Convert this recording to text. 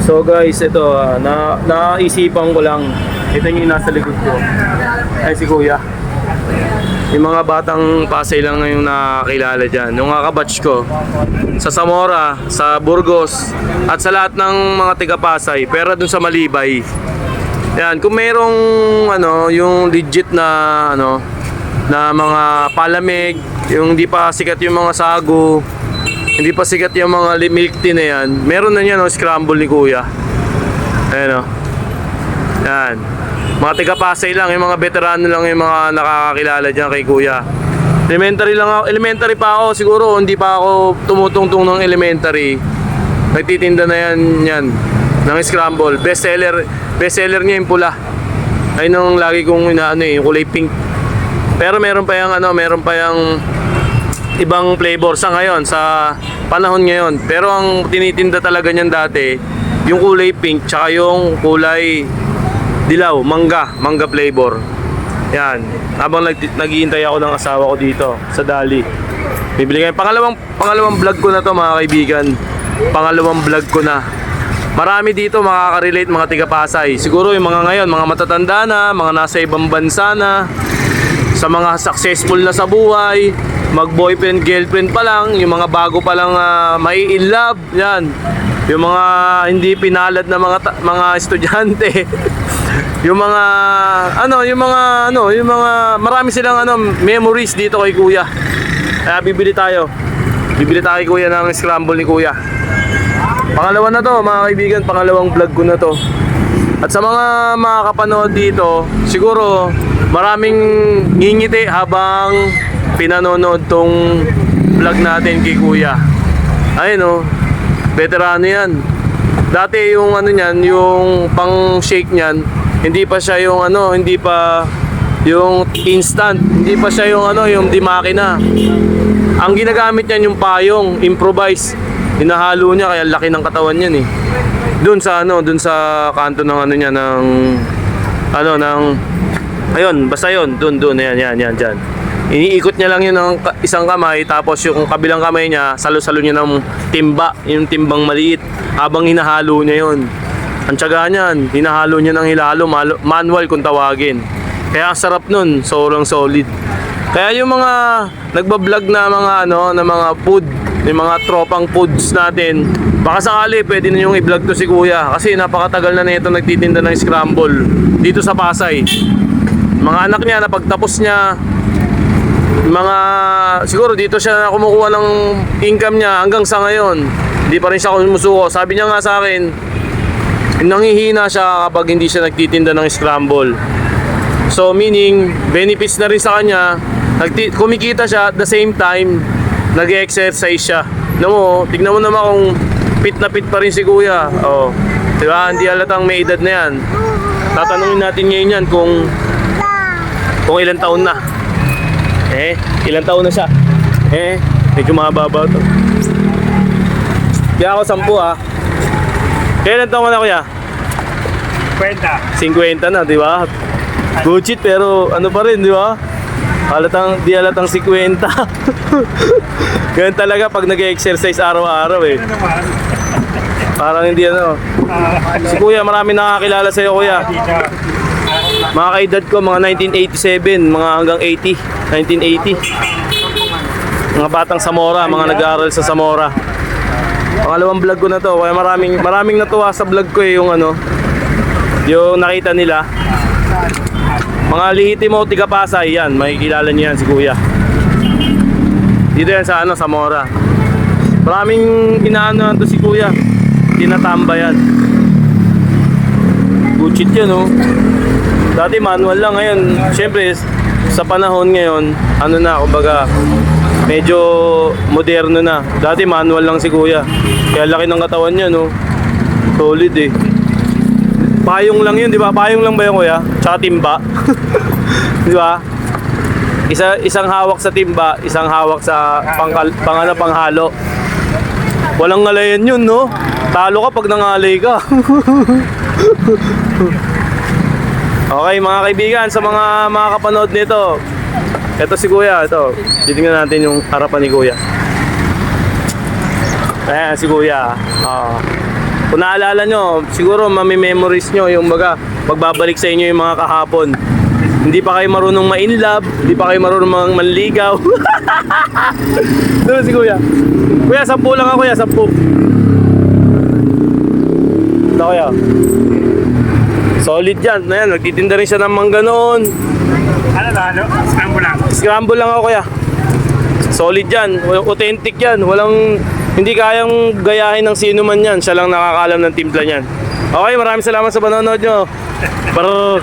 So guys, ito naisipan ko lang. Ito yung nasa likod ko. Ay si Kuya. Yung mga batang Pasay lang ngayong nakakilala dyan. Yung mga kabatch ko sa Zamora, sa Burgos, at sa lahat ng mga tiga Pasay. Pero dun sa Malibay. Yan, kung merong yung legit na na mga palamig, yung hindi pa sikat yung mga sago, hindi pa sikat yung mga milk tea na yan, meron na yan, scramble ni Kuya. Ayan o. Yan. Mga tiga Pasay lang, yung mga veterano lang yung mga nakakakilala dyan kay Kuya. Elementary pa ako, siguro hindi pa ako tumutungtong ng elementary. Nagtitinda na yan ng scramble. Bestseller niya yung pula. Ayun ang lagi kong yung kulay pink. Pero meron pa yung ibang flavor sa ngayon, sa panahon ngayon. Pero ang tinitinda talaga niyan dati, yung kulay pink tsaka yung kulay dilaw, mangga flavor. Yan. Habang naghihintay ako ng asawa ko dito sa Dali. Bibili kayo. Pangalawang vlog ko na to, mga kaibigan. Pangalawang vlog ko na. Marami dito makaka-relate, mga tiga Pasay. Siguro yung mga ngayon, mga matatanda na, mga nasa ibang bansa na, sa mga successful na sa buhay, mag-boyfriend, girlfriend pa lang, yung mga bago pa lang may in love, yan. Yung mga hindi pinalad na mga estudyante. yung mga marami silang memories dito kay Kuya. Kaya bibili tayo kay Kuya ng scramble ni Kuya. Pangalawa na to, mga kaibigan, pangalawang vlog ko na to. At sa mga makakapanood dito, siguro maraming ngingiti habang pinanonood tong vlog natin kay Kuya. Ayun veterano yan. Dati yung yung pang shake niyan, hindi pa siya yung hindi pa yung instant, hindi pa siya yung di makina. Ang ginagamit niyan yung payong, improvise. Hinahalo niya, kaya laki ng katawan niyan eh. Doon sa kanto ng niya ayun, basta yun, doon yan diyan. Iniikot niya lang yun ng isang kamay, tapos yung kabilang kamay niya salo-salo niya ng timba, yung timbang maliit, habang hinahalo niya yun. Ang tiyaga niyan, hinahalo niya ng hilalo, manual kung tawagin. Kaya ang sarap nun, sobrang solid. Kaya yung mga nagbablog na mga food, yung mga tropang foods natin, baka sakali pwede na yung i-vlog to si Kuya, kasi napakatagal na nito nagtitinda ng scramble dito sa Pasay. Mga anak niya, na pagtapos niya, siguro dito siya kumukuha ng income niya hanggang sa ngayon. Hindi pa rin siya sumusuko. Sabi niya nga sa akin, nanghihina siya kapag hindi siya nagtitinda ng scramble. So meaning, benefits na rin sa kanya. Kumikita siya at the same time, nag-exercise siya. Tignan mo naman kung fit na fit pa rin si Kuya. Diba? Hindi halatang may edad na yan. Tatanungin natin ngayon yan kung ilang taon na. Ilang taon na siya. Medyo mababa to. Kaya ako 10 Kailan taon ka na, Kuya? 50 na, di ba? Good shit, pero pa rin, di ba? Di halatang 50. Ganyan talaga pag nag-exercise araw-araw eh. Parang hindi Si Kuya, marami nakakilala sa'yo, Kuya. Mga kaedad ko, mga 1987, mga hanggang 1980. Mga batang Zamora, mga nag-aaral sa Zamora. Pangalawang vlog ko na to, kaya maraming natuwa sa vlog ko yung yung nakita nila. Mga lihitimo tiga Pasay yan, makikilala niyo yan si Kuya. Dito yan sa Zamora. Maraming inaano to si Kuya, tinatamba yan. Good yan Dati manual lang, ngayon syempre sa panahon ngayon kumbaga medyo moderno na. Dati manual lang si Kuya, kaya laki ng katawan niya solid eh. Payong lang yun, di ba? Payong lang ba yun, Kuya? Tsaka timba. Di ba? Isang hawak sa timba, isang hawak sa panghalo. Walang ngalayan yun, talo ka pag nangalay ka. Okay, mga kaibigan, sa mga kapanood nito, ito si Kuya, titingnan natin yung harapan ni Kuya. Ayan si Kuya. Kung naalala nyo, siguro mami-memories nyo yung magbabalik sa inyo yung mga kahapon. Hindi pa kayo marunong ma-in love, hindi pa kayo marunong manligaw. Doon si Kuya. Kuya, 10 lang ako, Kuya, 10. Ito, Kuya. Solid yan. Ayan, nagtitinda rin siya ng mangga noon. Ano? Scramble lang. Scramble lang ako, Kuya. Solid yan. Authentic yan. Hindi kayang gayahin ng sino man yan. Siya lang nakakaalam ng timpla niyan. Okay, maraming salamat sa panonood nyo. Pero